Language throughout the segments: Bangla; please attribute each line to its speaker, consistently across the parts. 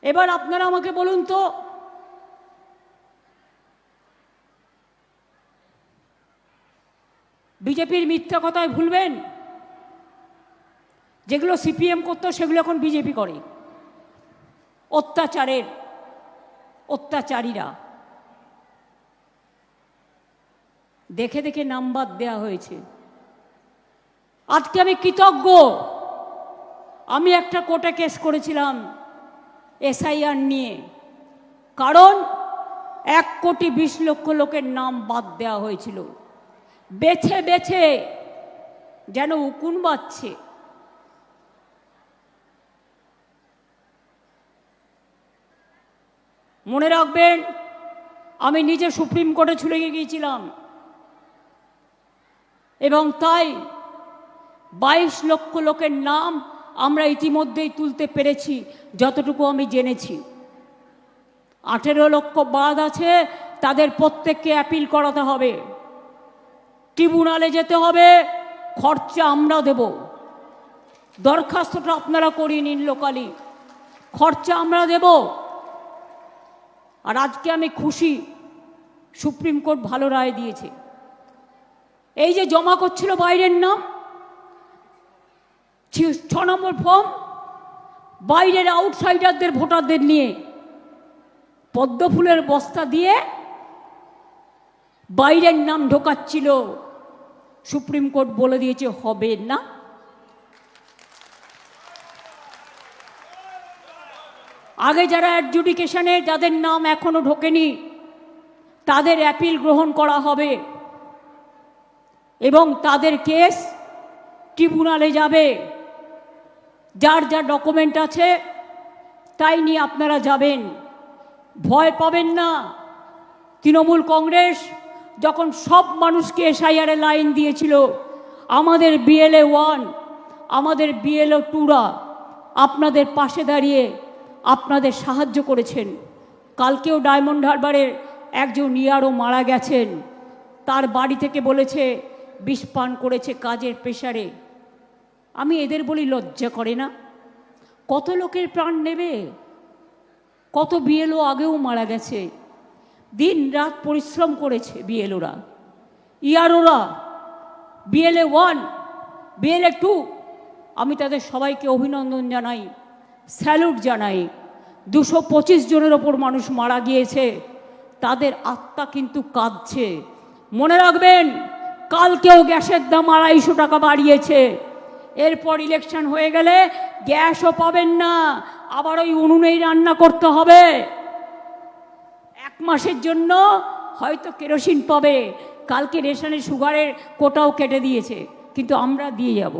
Speaker 1: এবার আপনারা আমাকে বলুন তো, বিজেপির মিথ্যা কথায় ভুলবেন? যেগুলো সিপিএম করতো সেগুলো এখন বিজেপি করে। অত্যাচারীরা দেখে দেখে নাম বাদ দেওয়া হয়েছে। আজকে আমি কৃতজ্ঞ, আমি একটা কোর্টে কেস করেছিলাম এসআইআর নিয়ে, কারণ 1,20,00,000 লোকের নাম বাদ দেওয়া হয়েছিল। বেছে বেছে যেন উকুন বাজছে। মনে রাখবেন, আমি নিজে সুপ্রিম কোর্টে ছুটে গিয়েছিলাম এবং তাই 22 লক্ষ লোকের নাম আমরা ইতিমধ্যেই তুলতে পেরেছি, যতটুকু আমি জেনেছি। 18 লক্ষ বাদ আছে, তাদের প্রত্যেককে অ্যাপিল করাতে হবে, ট্রিব্যুনালে যেতে হবে, খরচা আমরা দেব। দরখাস্তটা আপনারা করিয়ে নিন লোকালি, খরচা আমরা দেব। আর আজকে আমি খুশি, সুপ্রিম কোর্ট ভালো রায় দিয়েছে। এই যে জমা করছিল বাইরের নাম, 6 নম্বর ফর্ম, বাইরের আউটসাইডারদের ভোটারদের নিয়ে পদ্ম ফুলের বস্তা দিয়ে বাইরের নাম ঢোকাচ্ছিল, সুপ্রিম কোর্ট বলে দিয়েছে হবে না। আগে যারা অ্যাডজুডিকেশনে যাদের নাম এখনো ঢোকেনি, তাদের অ্যাপিল গ্রহণ করা হবে এবং তাদের কেস ট্রিব্যুনালে যাবে। যার যা ডকুমেন্ট আছে তাই নিয়ে আপনারা যাবেন, ভয় পাবেন না। তৃণমূল কংগ্রেস যখন সব মানুষকে এসআইআরে লাইন দিয়েছিল, আমাদের BLA 1, আমাদের BLA 2রা আপনাদের পাশে দাঁড়িয়ে আপনাদের সাহায্য করেছেন। কালকেও ডায়মন্ড হারবারের একজন ইয়ারও মারা গেছেন, তার বাড়ি থেকে বলেছে বিষ পান করেছে কাজের প্রেশারে। আমি এদের বলি লজ্জা করে না? কত লোকের প্রাণ নেবে, কত BLO আগেও মারা গেছে, দিন রাত পরিশ্রম করেছে BLOরা, ইয়ারোরা, BLA 1, BLA 2। আমি তাদের সবাইকে অভিনন্দন জানাই, স্যালুট জানাই। 225 জনের ওপর মানুষ মারা গিয়েছে, তাদের আত্মা কিন্তু কাঁদছে। মনে রাখবেন, কালকেও গ্যাসের দাম 250 টাকা বাড়িয়েছে। এরপর ইলেকশন হয়ে গেলে গ্যাসও পাবেন না, আবার ওই উনুনেই রান্না করতে হবে। 1 মাসের জন্য হয়তো কেরোসিন পাবে। কালকে রেশনে সুগারের কোটাও কেটে দিয়েছে, কিন্তু আমরা দিয়ে যাব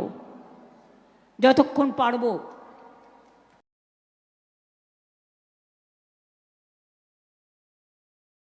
Speaker 1: যতক্ষণ পারবো।